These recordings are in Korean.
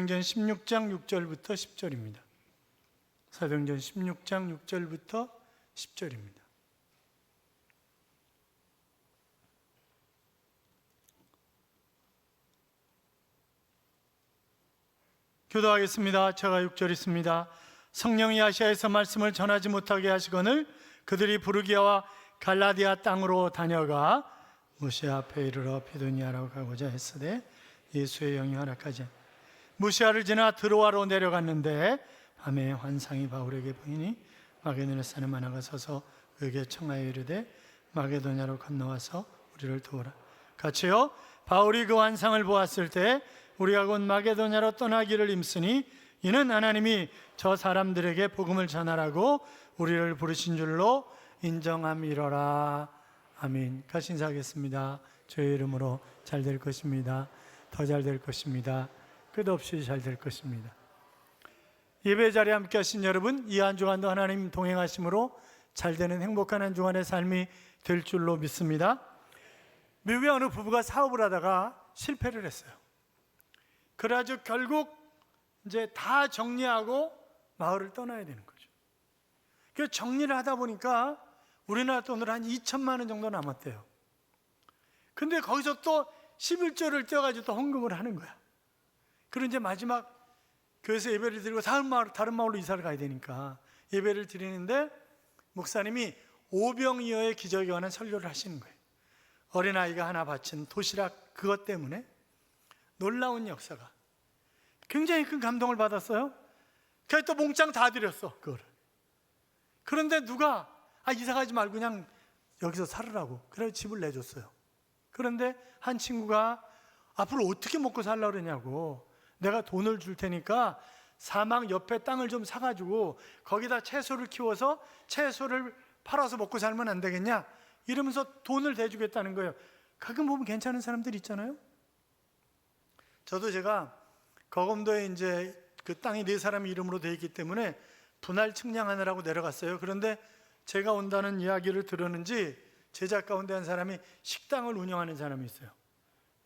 사도행전 16장 6절부터 10절입니다. 사도행전 16장 6절부터 10절입니다. 교도하겠습니다. 제가 6절 있습니다. 성령이 아시아에서 말씀을 전하지 못하게 하시거늘 그들이 부르기아와 갈라디아 땅으로 다녀가 무시아 앞에 이르러 비두니아로 가고자 했으되 예수의 영이 허락하지. 무시아를 지나 드로아로 내려갔는데 밤에 환상이 바울에게 보이니 마게도냐 사람 하나가 서서 그에게 청하여 이르되 마게도냐로 건너와서 우리를 도우라. 같이요. 바울이 그 환상을 보았을 때 우리가 곧 마게도냐로 떠나기를 힘쓰니 이는 하나님이 저 사람들에게 복음을 전하라고 우리를 부르신 줄로 인정함이로라. 아멘. 같이 인사하겠습니다. 주의 이름으로 잘 될 것입니다. 더 잘 될 것입니다. 끝없이 잘 될 것입니다. 예배 자리에 함께 하신 여러분, 이 한 주간도 하나님 동행하심으로 잘 되는 행복한 한 주간의 삶이 될 줄로 믿습니다. 미국의 어느 부부가 사업을 하다가 실패를 했어요. 그래가지고 결국 이제 다 정리하고 마을을 떠나야 되는 거죠. 그 정리를 하다 보니까 우리나라 돈으로 한 2천만 원 정도 남았대요. 근데 거기서 또 11조를 떼어가지고 또 헌금을 하는 거야. 그리고 이제 마지막 교회에서 예배를 드리고 다른 마을로 이사를 가야 되니까 예배를 드리는데 목사님이 오병이어의 기적에 관한 설교를 하시는 거예요. 어린아이가 하나 바친 도시락 그것 때문에 놀라운 역사가, 굉장히 큰 감동을 받았어요. 그래서 또 몽땅 다 드렸어 그거를. 그런데 누가 이사 가지 말고 그냥 여기서 살으라고 그래서 집을 내줬어요. 그런데 한 친구가 앞으로 어떻게 먹고 살려고 그러냐고, 내가 돈을 줄 테니까 사막 옆에 땅을 좀 사가지고 거기다 채소를 키워서 채소를 팔아서 먹고 살면 안 되겠냐 이러면서 돈을 대주겠다는 거예요. 가끔 보면 괜찮은 사람들 있잖아요. 저도 제가 거검도에 이제 그 땅이 4사람 이름으로 되어 있기 때문에 분할 측량하느라고 내려갔어요. 그런데 제가 온다는 이야기를 들었는지 제자 가운데 한 사람이 식당을 운영하는 사람이 있어요.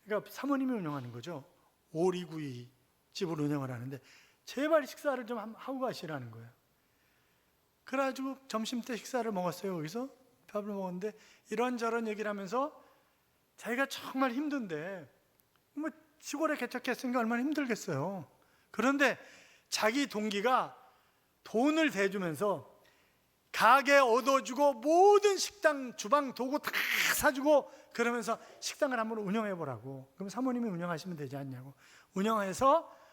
그러니까 사모님이 운영하는 거죠. 오리구이 집을 운영을 하는데 제발 식사를 좀 하고 가시라는 거예요. 그래가지고 점심때 식사를 먹었어요. 거기서 밥을 먹었는데 이런저런 얘기를 하면서 자기가 정말 힘든데 뭐 시골에 개척했으니까 얼마나 힘들겠어요. 그런데 자기 동기가 돈을 대주면서 가게 얻어주고 모든 식당 주방 도구 다 사주고 그러면서 식당을 한번 운영해보라고. 그럼 사모님이 운영하시면 되지 않냐고. 운영해서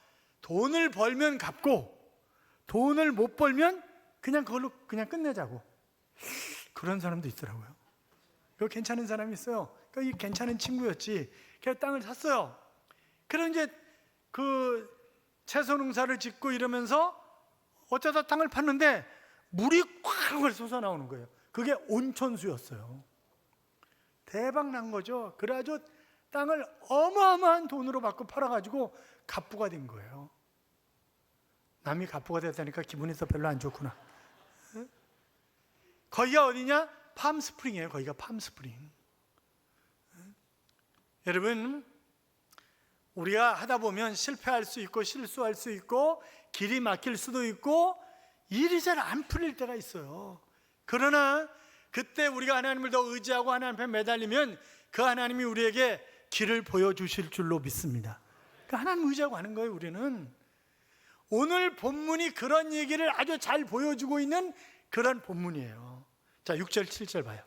돈을 벌면 갚고 돈을 못 벌면 그냥 그걸로 그냥 끝내자고. 그런 사람도 있더라고요. 그 괜찮은 사람이 있어요. 그러니까 이 괜찮은 친구였지. 그래서 땅을 샀어요. 그래서 이제 그 채소 농사를 짓고 이러면서 어쩌다 땅을 팠는데 물이 콱 솟아나오는 거예요. 그게 온천수였어요. 대박 난 거죠. 그래가지고 땅을 어마어마한 돈으로 받고 팔아가지고 갑부가 된 거예요. 남이 갑부가 됐다니까 기분이 더 별로 안 좋구나. 거기가 어디냐? 팜스프링이에요. 거기가 팜스프링. 여러분, 우리가 하다 보면 실패할 수 있고 실수할 수 있고 길이 막힐 수도 있고 일이 잘 안 풀릴 때가 있어요. 그러나 그때 우리가 하나님을 더 의지하고 하나님 앞에 매달리면 그 하나님이 우리에게 길을 보여주실 줄로 믿습니다. 그러니까 하나님 의지하고 하는 거예요. 우리는 오늘 본문이 그런 얘기를 아주 잘 보여주고 있는 그런 본문이에요. 자, 6절 7절 봐요.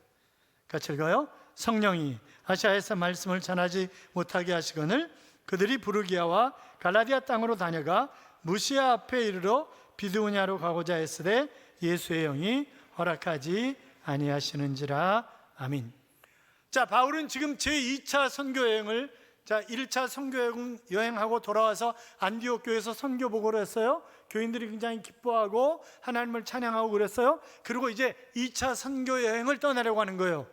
같이 읽어요. 성령이 아시아에서 말씀을 전하지 못하게 하시거늘 그들이 부르기아와 갈라디아 땅으로 다녀가 무시아 앞에 이르러 비두니아로 가고자 했으되 예수의 영이 허락하지 아니하시는지라. 아멘. 자, 바울은 지금 제2차 선교 여행을 1차 선교 여행하고 돌아와서 안디옥 교회에서 선교 보고를 했어요. 교인들이 굉장히 기뻐하고 하나님을 찬양하고 그랬어요. 그리고 이제 2차 선교 여행을 떠나려고 하는 거예요.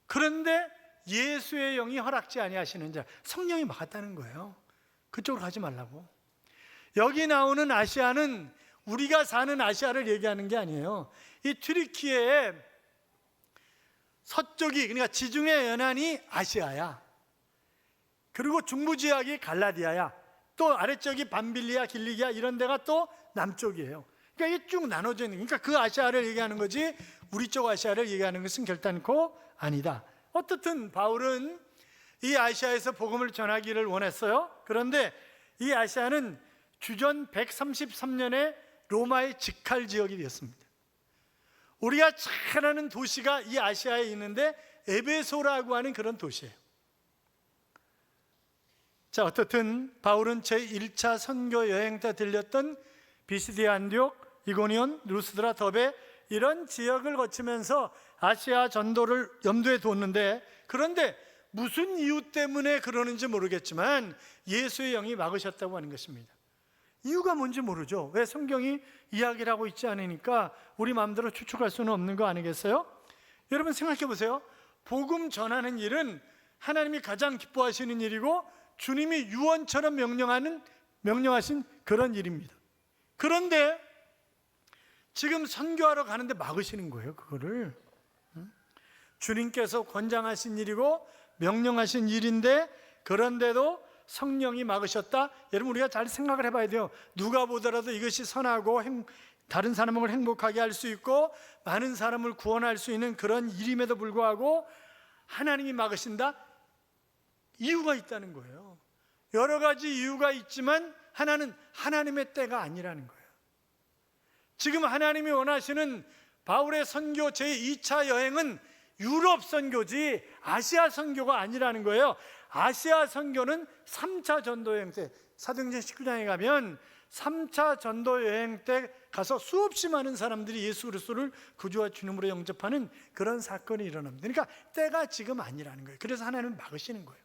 그런데 예수의 영이 허락지 아니하시는 자, 성령이 막았다는 거예요. 그쪽으로 가지 말라고. 여기 나오는 아시아는 우리가 사는 아시아를 얘기하는 게 아니에요. 이 튀르키예의 서쪽이, 그러니까 지중해 연안이 아시아야. 그리고 중부 지역이 갈라디아야. 또 아래쪽이 밤빌리아, 길리기아 이런 데가 또 남쪽이에요. 그러니까 이게 쭉 나눠져 있는, 그러니까 그 아시아를 얘기하는 거지 우리 쪽 아시아를 얘기하는 것은 결단코 아니다. 어떻든 바울은 이 아시아에서 복음을 전하기를 원했어요. 그런데 이 아시아는 주전 133년에 로마의 직할 지역이 되었습니다. 우리가 잘 아는 도시가 이 아시아에 있는데 에베소라고 하는 그런 도시예요. 자, 어떻든 바울은 제1차 선교 여행 때 들렸던 비시디아, 안디옥, 이고니온, 루스드라, 더베 이런 지역을 거치면서 아시아 전도를 염두에 뒀는데, 그런데 무슨 이유 때문에 그러는지 모르겠지만 예수의 영이 막으셨다고 하는 것입니다. 이유가 뭔지 모르죠. 왜? 성경이 이야기를 하고 있지 않으니까 우리 마음대로 추측할 수는 없는 거 아니겠어요? 여러분 생각해 보세요. 복음 전하는 일은 하나님이 가장 기뻐하시는 일이고 주님이 유언처럼 명령하신 그런 일입니다. 그런데 지금 선교하러 가는데 막으시는 거예요, 그거를. 주님께서 권장하신 일이고 명령하신 일인데 그런데도 성령이 막으셨다? 여러분 우리가 잘 생각을 해봐야 돼요. 누가 보더라도 이것이 선하고 다른 사람을 행복하게 할 수 있고 많은 사람을 구원할 수 있는 그런 일임에도 불구하고 하나님이 막으신다? 이유가 있다는 거예요. 여러 가지 이유가 있지만 하나는 하나님의 때가 아니라는 거예요. 지금 하나님이 원하시는 바울의 선교 제2차 여행은 유럽 선교지 아시아 선교가 아니라는 거예요. 아시아 선교는 3차 전도 여행 때, 사도행전 19장에 가면 3차 전도 여행 때 가서 수없이 많은 사람들이 예수 그리스도를 구주와 주님으로 영접하는 그런 사건이 일어납니다. 그러니까 때가 지금 아니라는 거예요. 그래서 하나님은 막으시는 거예요.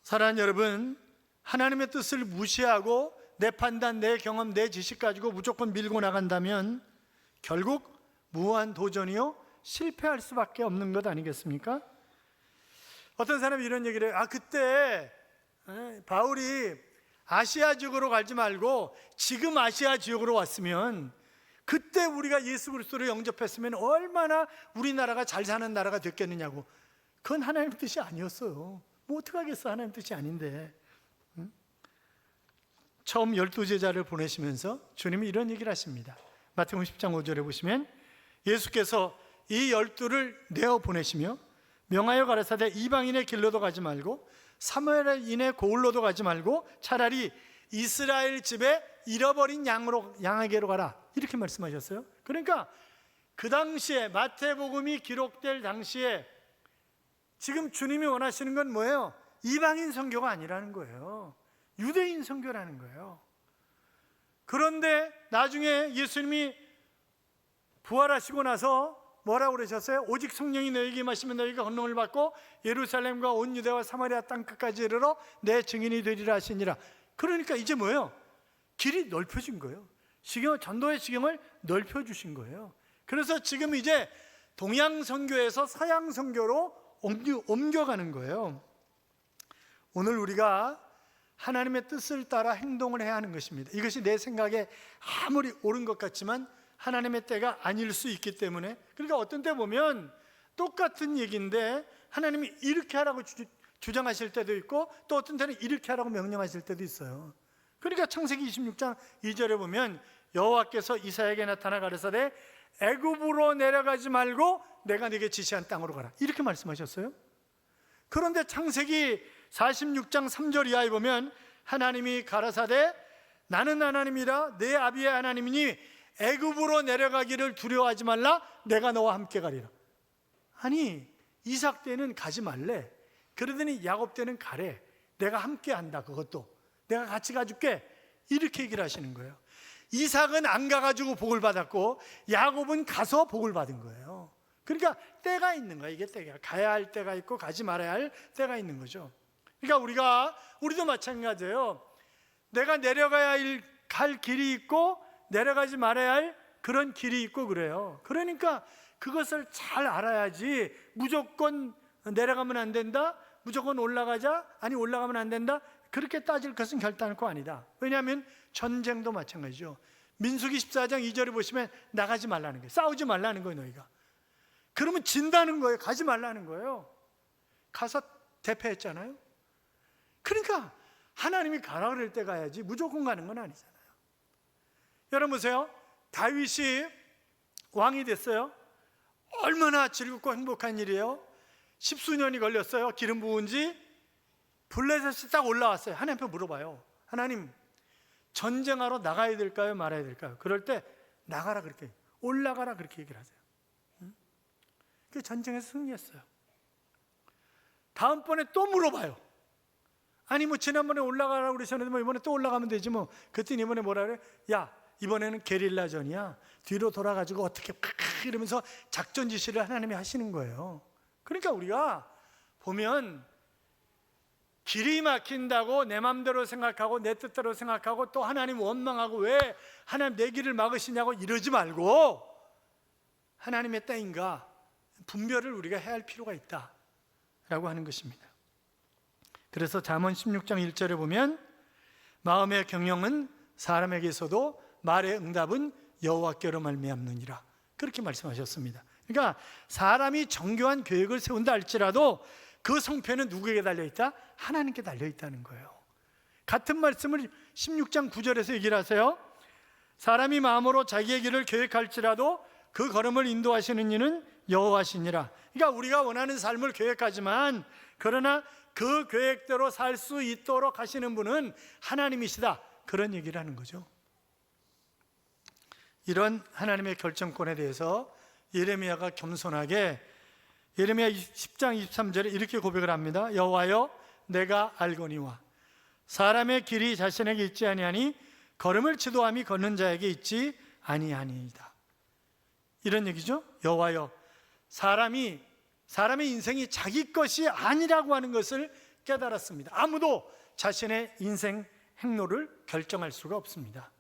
사랑하는 여러분, 하나님의 뜻을 무시하고 내 판단, 내 경험, 내 지식 가지고 무조건 밀고 나간다면 결국 무한 도전이요 실패할 수밖에 없는 것 아니겠습니까? 어떤 사람이 이런 얘기를 해요. 그때 바울이 아시아 지역으로 가지 말고 지금 아시아 지역으로 왔으면, 그때 우리가 예수 그리스도를 영접했으면 얼마나 우리나라가 잘 사는 나라가 됐겠느냐고. 그건 하나님의 뜻이 아니었어요. 뭐 어떡하겠어, 하나님 뜻이 아닌데. 처음 12제자를 보내시면서 주님이 이런 얘기를 하십니다. 마태복음 10장 5절에 보시면 예수께서 이 12를 내어 보내시며 명하여 가라사대 이방인의 길로도 가지 말고 사마리아인의 고을로도 가지 말고 차라리 이스라엘 집에 잃어버린 양에게로 가라, 이렇게 말씀하셨어요. 그러니까 그 당시에 마태복음이 기록될 당시에 지금 주님이 원하시는 건 뭐예요? 이방인 선교가 아니라는 거예요. 유대인 선교라는 거예요. 그런데 나중에 예수님이 부활하시고 나서 뭐라고 그러셨어요? 오직 성령이 너희에게 임하시면 너희가 권능을 받고 예루살렘과 온 유대와 사마리아 땅 끝까지 이르러 내 증인이 되리라 하시니라. 그러니까 이제 뭐예요? 길이 넓혀진 거예요. 전도의 지경을 넓혀주신 거예요. 그래서 지금 이제 동양 선교에서 서양 선교로 옮겨가는 거예요. 오늘 우리가 하나님의 뜻을 따라 행동을 해야 하는 것입니다. 이것이 내 생각에 아무리 옳은 것 같지만 하나님의 때가 아닐 수 있기 때문에, 그러니까 어떤 때 보면 똑같은 얘기인데 하나님이 이렇게 하라고 주장하실 때도 있고 또 어떤 때는 이렇게 하라고 명령하실 때도 있어요. 그러니까 창세기 26장 2절에 보면 여호와께서 이사야에게 나타나 가라사대 애굽으로 내려가지 말고 내가 네게 지시한 땅으로 가라, 이렇게 말씀하셨어요. 그런데 창세기 46장 3절 이하에 보면 하나님이 가라사대 나는 하나님이라 내 아비의 하나님이니 애굽으로 내려가기를 두려워하지 말라, 내가 너와 함께 가리라. 아니 이삭 때는 가지 말래, 그러더니 야곱 때는 가래. 내가 함께 한다, 그것도 내가 같이 가줄게, 이렇게 얘기를 하시는 거예요. 이삭은 안 가가지고 복을 받았고 야곱은 가서 복을 받은 거예요. 그러니까 때가 있는 거예요. 이게 때가 가야 할 때가 있고 가지 말아야 할 때가 있는 거죠. 그러니까 우리도 마찬가지예요. 내가 내려가야 할 길이 있고 내려가지 말아야 할 그런 길이 있고 그래요. 그러니까 그것을 잘 알아야지 무조건 내려가면 안 된다, 무조건 올라가자, 아니 올라가면 안 된다, 그렇게 따질 것은 결단코 아니다. 왜냐하면 전쟁도 마찬가지죠. 민수기 14장 2절에 보시면 나가지 말라는 거예요. 싸우지 말라는 거예요. 너희가 그러면 진다는 거예요. 가지 말라는 거예요. 가서 대패했잖아요. 그러니까 하나님이 가라 그럴 때 가야지 무조건 가는 건 아니잖아요. 여러분 보세요. 다윗이 왕이 됐어요. 얼마나 즐겁고 행복한 일이에요. 10수년이 걸렸어요. 기름 부은 지. 블레셋이 딱 올라왔어요. 하나님께 물어봐요. 하나님, 전쟁하러 나가야 될까요? 말아야 될까요? 그럴 때 나가라 그렇게, 올라가라 그렇게 얘기를 하세요. 그 전쟁에서 승리했어요. 다음번에 또 물어봐요. 아니 뭐 지난번에 올라가라고 그러셨는데 뭐 이번에 또 올라가면 되지 뭐. 그랬더니 이번에 뭐라 그래? 야, 이번에는 게릴라전이야. 뒤로 돌아가지고 어떻게 이러면서 작전 지시를 하나님이 하시는 거예요. 그러니까 우리가 보면 길이 막힌다고 내 맘대로 생각하고 내 뜻대로 생각하고 또 하나님 원망하고 왜 하나님 내 길을 막으시냐고 이러지 말고 하나님의 때인가 분별을 우리가 해야 할 필요가 있다라고 하는 것입니다. 그래서 잠언 16장 1절에 보면 마음의 경영은 사람에게서도 말의 응답은 여호와께로 말미암느니라 그렇게 말씀하셨습니다. 그러니까 사람이 정교한 계획을 세운다 할지라도 그 성패는 누구에게 달려있다? 하나님께 달려있다는 거예요. 같은 말씀을 16장 9절에서 얘기를 하세요. 사람이 마음으로 자기의 길을 계획할지라도 그 걸음을 인도하시는 이는 여호와시니라. 그러니까 우리가 원하는 삶을 계획하지만 그러나 그 계획대로 살 수 있도록 하시는 분은 하나님이시다. 그런 얘기를 하는 거죠. 이런 하나님의 결정권에 대해서 예레미야가 겸손하게 예레미야 10장 23절에 이렇게 고백을 합니다. 여호와여 내가 알거니와 사람의 길이 자신에게 있지 아니하니 걸음을 지도함이 걷는 자에게 있지 아니하니이다. 이런 얘기죠. 여호와여 사람의 인생이 자기 것이 아니라고 하는 것을 깨달았습니다. 아무도 자신의 인생 행로를 결정할 수가 없습니다.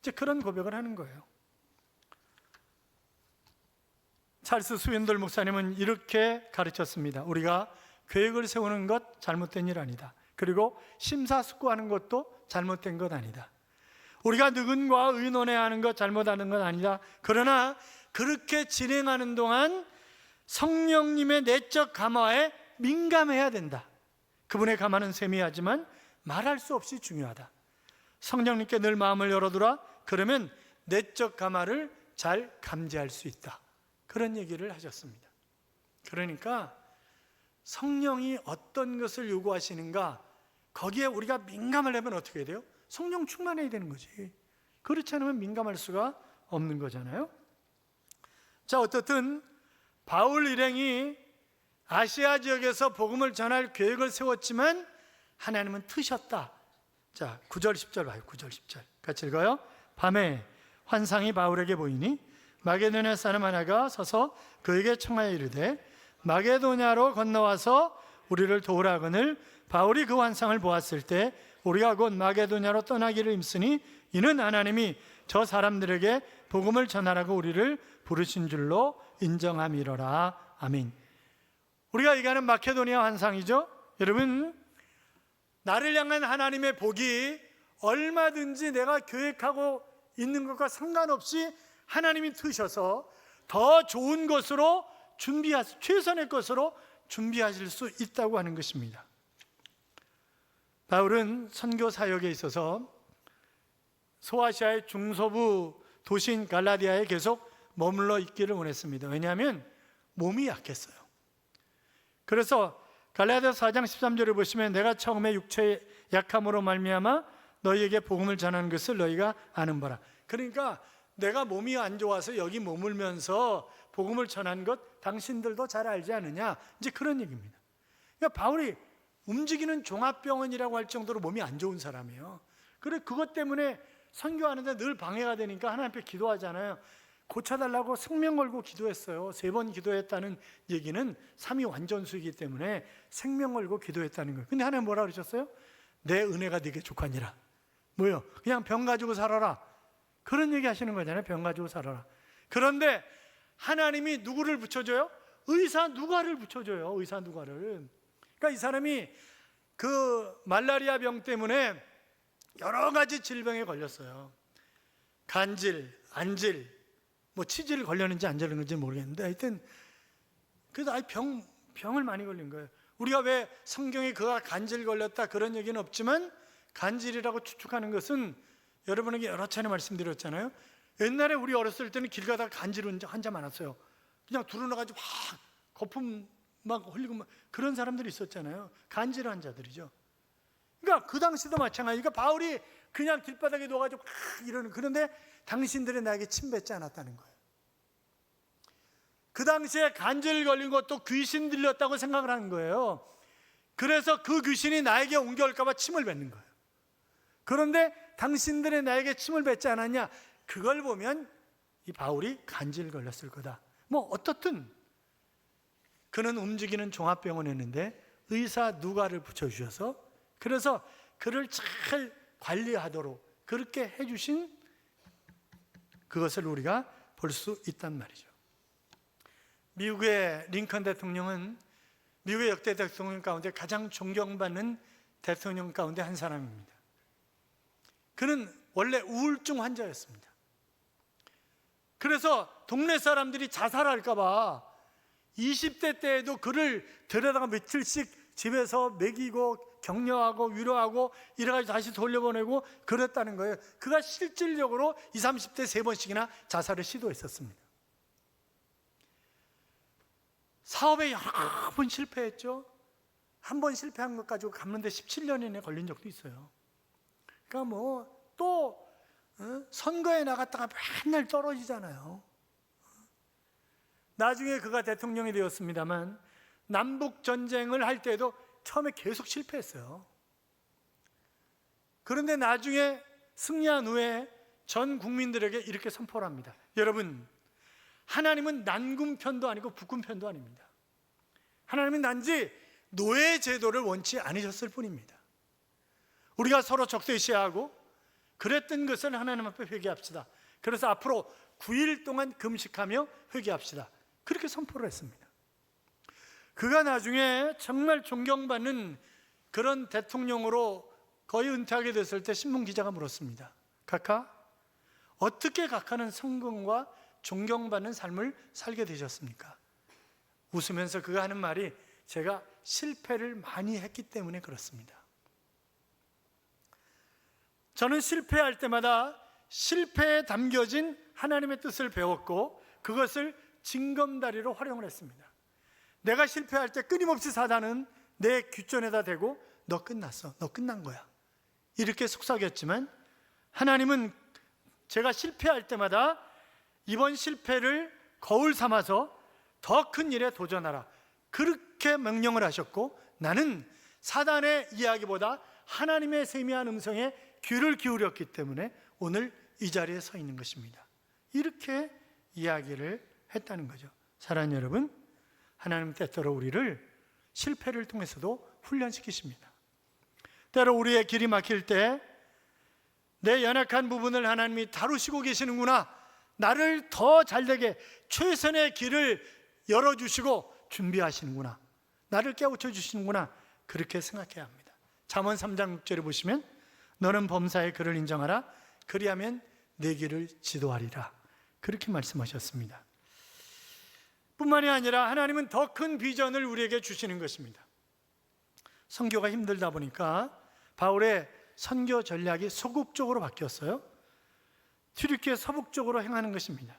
이제 그런 고백을 하는 거예요. 찰스 스윈돌 목사님은 이렇게 가르쳤습니다. 우리가 계획을 세우는 것 잘못된 일 아니다. 그리고 심사숙고하는 것도 잘못된 것 아니다. 우리가 누군가 의논해야 하는 것 잘못하는 건 아니다. 그러나 그렇게 진행하는 동안 성령님의 내적 감화에 민감해야 된다. 그분의 감화는 세미하지만 말할 수 없이 중요하다. 성령님께 늘 마음을 열어두라. 그러면 내적 감화를 잘 감지할 수 있다. 그런 얘기를 하셨습니다. 그러니까 성령이 어떤 것을 요구하시는가 거기에 우리가 민감을 하면 어떻게 돼요? 성령 충만해야 되는 거지. 그렇지 않으면 민감할 수가 없는 거잖아요. 자, 어떻든 바울 일행이 아시아 지역에서 복음을 전할 계획을 세웠지만 하나님은 트셨다. 자, 9절 10절 봐요. 9절 10절 같이 읽어요. 밤에 환상이 바울에게 보이니 마게도냐 사람 하나가 서서 그에게 청하여 이르되 마게도냐로 건너와서 우리를 도우라 하거늘 바울이 그 환상을 보았을 때 우리가 곧 마게도냐로 떠나기를 힘쓰니 이는 하나님이 저 사람들에게 복음을 전하라고 우리를 부르신 줄로 인정함이로라. 아멘. 우리가 얘기하는 마케도니아 환상이죠. 여러분, 나를 향한 하나님의 복이 얼마든지 내가 계획하고 있는 것과 상관없이 하나님이 트셔서 더 좋은 것으로 최선의 것으로 준비하실 수 있다고 하는 것입니다. 바울은 선교 사역에 있어서 소아시아의 중서부 도시인 갈라디아에 계속 머물러 있기를 원했습니다. 왜냐하면 몸이 약했어요. 그래서 갈라디아서 4장 13절을 보시면 내가 처음에 육체의 약함으로 말미암아 너희에게 복음을 전하는 것을 너희가 아는 바라. 그러니까 내가 몸이 안 좋아서 여기 머물면서 복음을 전한 것 당신들도 잘 알지 않느냐, 이제 그런 얘기입니다. 그러니까 바울이 움직이는 종합병원이라고 할 정도로 몸이 안 좋은 사람이에요. 그래 그것 때문에 선교하는데 늘 방해가 되니까 하나님 앞에 기도하잖아요. 고쳐달라고 생명 걸고 기도했어요. 3번 기도했다는 얘기는 삼위 완전수이기 때문에 생명 걸고 기도했다는 거예요. 근데 하나님 뭐라 그러셨어요? 내 은혜가 네게 족하니라. 뭐요? 그냥 병 가지고 살아라. 그런 얘기 하시는 거잖아요. 병 가지고 살아라. 그런데 하나님이 누구를 붙여줘요? 의사 누가를 붙여줘요. 의사 누가를. 그러니까 이 사람이 그 말라리아 병 때문에 여러 가지 질병에 걸렸어요. 간질, 안질, 뭐 치질 걸렸는지 안 걸렸는지 모르겠는데 하여튼 그래도 병을 많이 걸린 거예요. 우리가 왜 성경에 그가 간질 걸렸다 그런 얘기는 없지만, 간질이라고 추측하는 것은 여러분에게 여러 차례 말씀드렸잖아요. 옛날에 우리 어렸을 때는 길 가다가 간질 환자 많았어요. 그냥 두루나가지고 막 거품 막 흘리고 막 그런 사람들이 있었잖아요. 간질 환자들이죠. 그러니까 그 당시도 마찬가지. 그러니까 바울이 그냥 길바닥에 누워가지고 이러는, 그런데 당신들이 나에게 침 뱉지 않았다는 거예요. 그 당시에 간질 걸린 것도 귀신 들렸다고 생각을 하는 거예요. 그래서 그 귀신이 나에게 옮겨올까 봐 침을 뱉는 거예요. 그런데 당신들이 나에게 침을 뱉지 않았냐? 그걸 보면 이 바울이 간질 걸렸을 거다. 뭐 어떻든 그는 움직이는 종합병원이었는데 의사 누가를 붙여주셔서, 그래서 그를 잘 관리하도록 그렇게 해주신 그것을 우리가 볼 수 있단 말이죠. 미국의 링컨 대통령은 미국의 역대 대통령 가운데 가장 존경받는 대통령 가운데 한 사람입니다. 그는 원래 우울증 환자였습니다. 그래서 동네 사람들이 자살할까 봐 20대 때에도 그를 데려다가 며칠씩 집에서 먹이고 격려하고 위로하고 이래가지고 다시 돌려보내고 그랬다는 거예요. 그가 실질적으로 20, 30대 3번씩이나 자살을 시도했었습니다. 사업에 여러 번 실패했죠. 한 번 실패한 것 가지고 갚는데 17년이나 걸린 적도 있어요. 그러니까 뭐 또 선거에 나갔다가 맨날 떨어지잖아요. 나중에 그가 대통령이 되었습니다만 남북 전쟁을 할 때도 처음에 계속 실패했어요. 그런데 나중에 승리한 후에 전 국민들에게 이렇게 선포를 합니다. 여러분, 하나님은 난군 편도 아니고 북군 편도 아닙니다. 하나님은 단지 노예 제도를 원치 않으셨을 뿐입니다. 우리가 서로 적대시하고 그랬던 것을 하나님 앞에 회개합시다. 그래서 앞으로 9일 동안 금식하며 회개합시다. 그렇게 선포를 했습니다. 그가 나중에 정말 존경받는 그런 대통령으로 거의 은퇴하게 됐을 때 신문 기자가 물었습니다. 카카, 어떻게 카카는 성공과 존경받는 삶을 살게 되셨습니까? 웃으면서 그가 하는 말이, 제가 실패를 많이 했기 때문에 그렇습니다. 저는 실패할 때마다 실패에 담겨진 하나님의 뜻을 배웠고 그것을 징검다리로 활용을 했습니다. 내가 실패할 때 끊임없이 사단은 내 귓전에다 대고 너 끝났어, 너 끝난 거야 이렇게 속삭였지만, 하나님은 제가 실패할 때마다 이번 실패를 거울 삼아서 더 큰 일에 도전하라 그렇게 명령을 하셨고, 나는 사단의 이야기보다 하나님의 세미한 음성에 귀를 기울였기 때문에 오늘 이 자리에 서 있는 것입니다. 이렇게 이야기를 했다는 거죠. 사랑하는 여러분, 하나님 때때로 우리를 실패를 통해서도 훈련시키십니다. 때로 우리의 길이 막힐 때 내 연약한 부분을 하나님이 다루시고 계시는구나, 나를 더 잘되게 최선의 길을 열어주시고 준비하시는구나, 나를 깨우쳐 주시는구나, 그렇게 생각해야 합니다. 잠언 3장 6절에 보시면 너는 범사의 그를 인정하라, 그리하면 내 길을 지도하리라, 그렇게 말씀하셨습니다. 뿐만이 아니라 하나님은 더 큰 비전을 우리에게 주시는 것입니다. 선교가 힘들다 보니까 바울의 선교 전략이 소극적으로 바뀌었어요. 튀르키예 서북쪽으로 행하는 것입니다.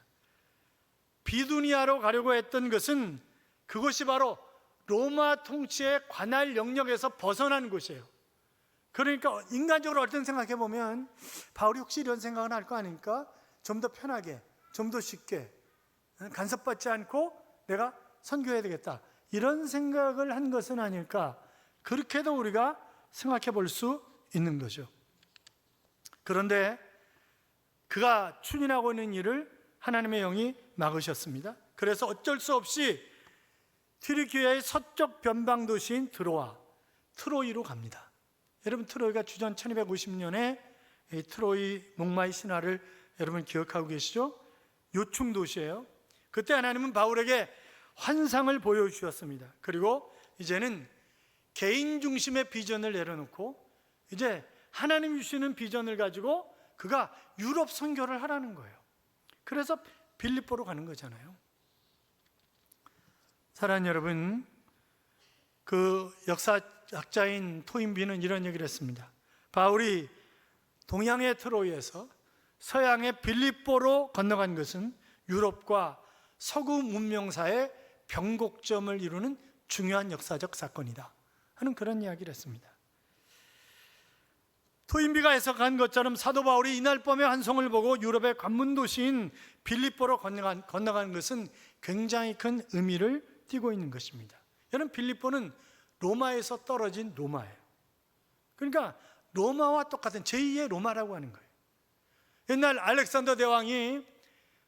비두니아로 가려고 했던 것은 그것이 바로 로마 통치의 관할 영역에서 벗어난 곳이에요. 그러니까 인간적으로 어떤 생각해 보면 바울이 혹시 이런 생각을 할 거 아닙니까? 좀 더 편하게, 좀 더 쉽게, 간섭받지 않고 내가 선교해야 되겠다, 이런 생각을 한 것은 아닐까, 그렇게도 우리가 생각해 볼 수 있는 거죠. 그런데 그가 추진하고 있는 일을 하나님의 영이 막으셨습니다. 그래서 어쩔 수 없이 튀르키예의 서쪽 변방 도시인 트로이로 갑니다. 여러분, 트로이가 주전 1250년에 트로이 목마의 신화를 여러분 기억하고 계시죠? 요충 도시예요. 그때 하나님은 바울에게 환상을 보여주셨습니다. 그리고 이제는 개인 중심의 비전을 내려놓고 이제 하나님 주시는 비전을 가지고 그가 유럽 선교를 하라는 거예요. 그래서 빌립보로 가는 거잖아요. 사랑하는 여러분, 그 역사학자인 토인비는 이런 얘기를 했습니다. 바울이 동양의 트로이에서 서양의 빌립보로 건너간 것은 유럽과 서구 문명사의 변곡점을 이루는 중요한 역사적 사건이다 하는 그런 이야기를 했습니다. 토인비가 해석한 것처럼 사도 바울이 이날 밤의 환송을 보고 유럽의 관문 도시인 빌립보로 건너간 것은 굉장히 큰 의미를 띠고 있는 것입니다. 여러분, 빌립보는 로마에서 떨어진 로마예요. 그러니까 로마와 똑같은 제2의 로마라고 하는 거예요. 옛날 알렉산더 대왕이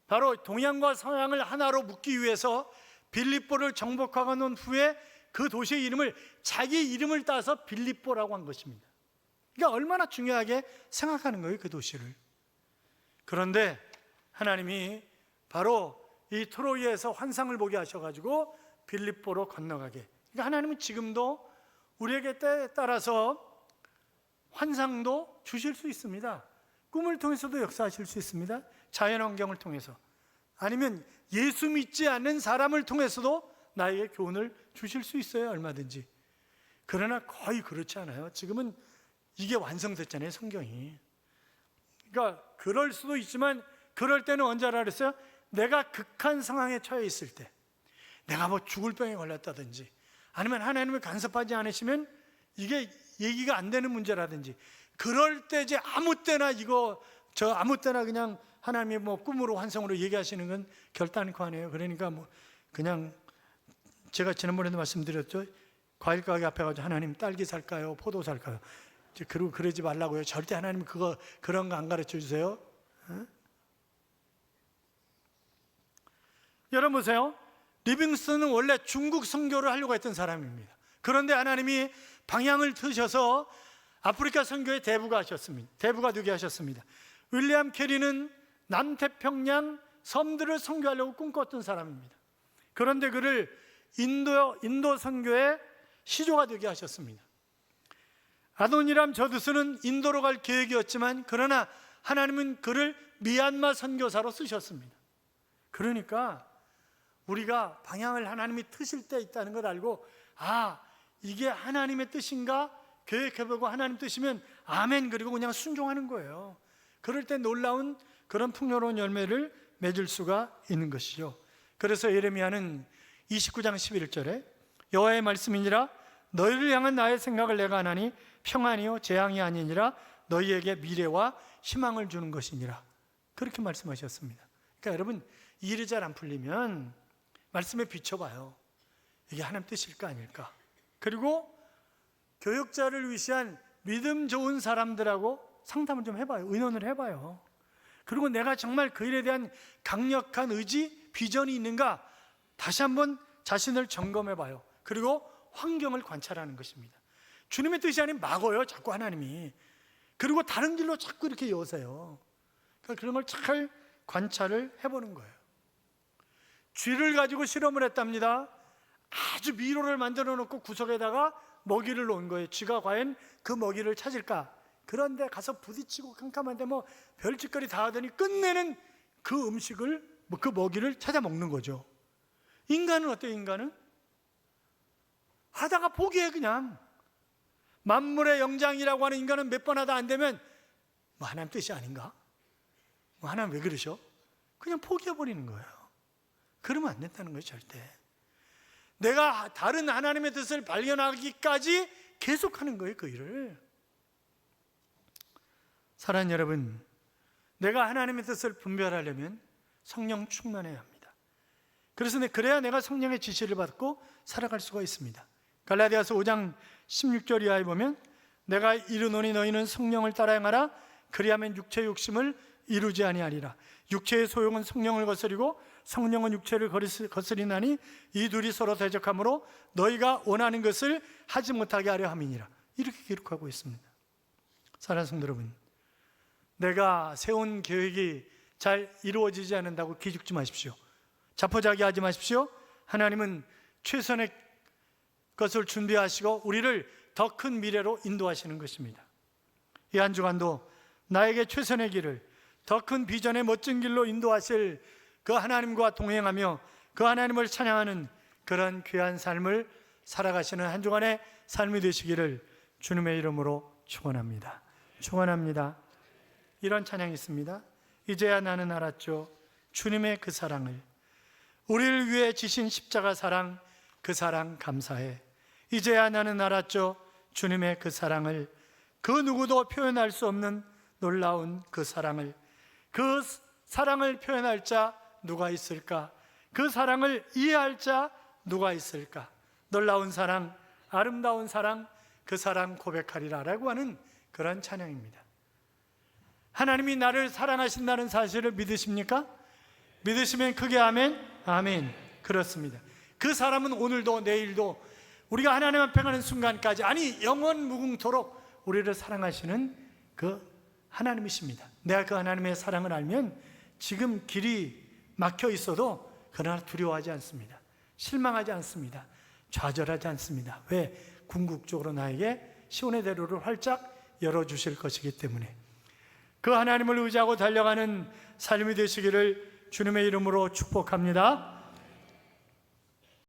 바로 동양과 서양을 하나로 묶기 위해서 빌립보를 정복하고 난 후에 그 도시의 이름을 자기 이름을 따서 빌립보라고 한 것입니다. 그러니까 얼마나 중요하게 생각하는 거예요, 그 도시를. 그런데 하나님이 바로 이 트로이에서 환상을 보게 하셔가지고 빌립보로 건너가게. 그러니까 하나님은 지금도 우리에게 때에 따라서 환상도 주실 수 있습니다. 꿈을 통해서도 역사하실 수 있습니다. 자연환경을 통해서, 아니면 예수 믿지 않는 사람을 통해서도 나에게 교훈을 주실 수 있어요, 얼마든지. 그러나 거의 그렇지 않아요. 지금은 이게 완성됐잖아요, 성경이. 그러니까 그럴 수도 있지만, 그럴 때는 언제 알아 그랬어요? 내가 극한 상황에 처해 있을 때, 내가 뭐 죽을 병에 걸렸다든지, 아니면 하나님을 간섭하지 않으시면 이게 얘기가 안 되는 문제라든지, 그럴 때 이제 아무 때나 아무 때나 그냥 하나님이 뭐 꿈으로 환상으로 얘기하시는 건 결단코 아니에요. 그러니까 뭐 그냥 제가 지난번에도 말씀드렸죠. 과일 가게 앞에 가서 하나님 딸기 살까요? 포도 살까요? 그리고 그러지 말라고요. 절대 하나님 그런 거 안 가르쳐 주세요. 여러분 보세요. 리빙스턴은 원래 중국 선교를 하려고 했던 사람입니다. 그런데 하나님이 방향을 트셔서 아프리카 선교의 대부가 되게 하셨습니다. 윌리엄 캐리는 남태평양 섬들을 선교하려고 꿈꿨던 사람입니다. 그런데 그를 인도 선교의 시조가 되게 하셨습니다. 아도니람 저두스는 인도로 갈 계획이었지만, 그러나 하나님은 그를 미얀마 선교사로 쓰셨습니다. 그러니까 우리가 방향을 하나님이 트실 때 있다는 걸 알고, 이게 하나님의 뜻인가 계획해보고 하나님 뜻이면 아멘, 그리고 그냥 순종하는 거예요. 그럴 때 놀라운 그런 풍요로운 열매를 맺을 수가 있는 것이죠. 그래서 예레미야는 29장 11절에 여호와의 말씀이니라, 너희를 향한 나의 생각을 내가 하나니 평안이요 재앙이 아니니라, 너희에게 미래와 희망을 주는 것이니라, 그렇게 말씀하셨습니다. 그러니까 여러분, 일이 잘 안 풀리면 말씀에 비춰봐요. 이게 하나님 뜻일까 아닐까. 그리고 교역자를 위시한 믿음 좋은 사람들하고 상담을 좀 해봐요. 의논을 해봐요. 그리고 내가 정말 그 일에 대한 강력한 의지, 비전이 있는가 다시 한번 자신을 점검해봐요. 그리고 환경을 관찰하는 것입니다. 주님의 뜻이 아닌 막어요, 자꾸 하나님이. 그리고 다른 길로 자꾸 이렇게 여세요. 그러니까 그런 걸 잘 관찰을 해보는 거예요. 쥐를 가지고 실험을 했답니다. 아주 미로를 만들어 놓고 구석에다가 먹이를 놓은 거예요. 쥐가 과연 그 먹이를 찾을까? 그런데 가서 부딪히고 캄캄한데 뭐 별짓거리 다 하더니 끝내는 그 음식을, 그 먹이를 찾아 먹는 거죠. 인간은 어때요? 인간은 하다가 포기해. 그냥 만물의 영장이라고 하는 인간은 몇 번 하다 안 되면 뭐 하나님 뜻이 아닌가? 뭐 하나님 왜 그러셔? 그냥 포기해버리는 거예요. 그러면 안 된다는 거예요, 절대. 내가 다른 하나님의 뜻을 발견하기까지 계속하는 거예요, 그 일을. 사랑하는 여러분, 내가 하나님의 뜻을 분별하려면 성령 충만해야 합니다. 그래야 내가 성령의 지시를 받고 살아갈 수가 있습니다. 갈라디아서 5장 16절 이하에 보면, 내가 이르노니 너희는 성령을 따라 행하라. 그리하면 육체의 욕심을 이루지 아니하리라. 육체의 소용은 성령을 거스리고 성령은 육체를 거스리나니 이 둘이 서로 대적하므로 너희가 원하는 것을 하지 못하게 하려 함이니라. 이렇게 기록하고 있습니다. 사랑하는 성도 여러분, 내가 세운 계획이 잘 이루어지지 않는다고 기죽지 마십시오. 자포자기하지 마십시오. 하나님은 최선의 것을 준비하시고 우리를 더 큰 미래로 인도하시는 것입니다. 이 한 주간도 나에게 최선의 길을, 더 큰 비전의 멋진 길로 인도하실 그 하나님과 동행하며 그 하나님을 찬양하는 그런 귀한 삶을 살아가시는 한 주간의 삶이 되시기를 주님의 이름으로 축원합니다. 축원합니다. 이런 찬양이 있습니다. 이제야 나는 알았죠. 주님의 그 사랑을, 우리를 위해 지신 십자가 사랑, 그 사랑 감사해. 이제야 나는 알았죠. 주님의 그 사랑을, 그 누구도 표현할 수 없는 놀라운 그 사랑을, 그 사랑을 표현할 자 누가 있을까? 그 사랑을 이해할 자 누가 있을까? 놀라운 사랑, 아름다운 사랑, 그 사랑 고백하리라 라고 하는 그런 찬양입니다. 하나님이 나를 사랑하신다는 사실을 믿으십니까? 믿으시면 크게 아멘. 아멘. 그렇습니다. 그 사람은 오늘도 내일도 우리가 하나님 앞에 가는 순간까지, 아니 영원 무궁토록 우리를 사랑하시는 그 하나님이십니다. 내가 그 하나님의 사랑을 알면 지금 길이 막혀 있어도 그러나 두려워하지 않습니다. 실망하지 않습니다. 좌절하지 않습니다. 왜? 궁극적으로 나에게 시온의 대로를 활짝 열어주실 것이기 때문에. 그 하나님을 의지하고 달려가는 삶이 되시기를 주님의 이름으로 축복합니다.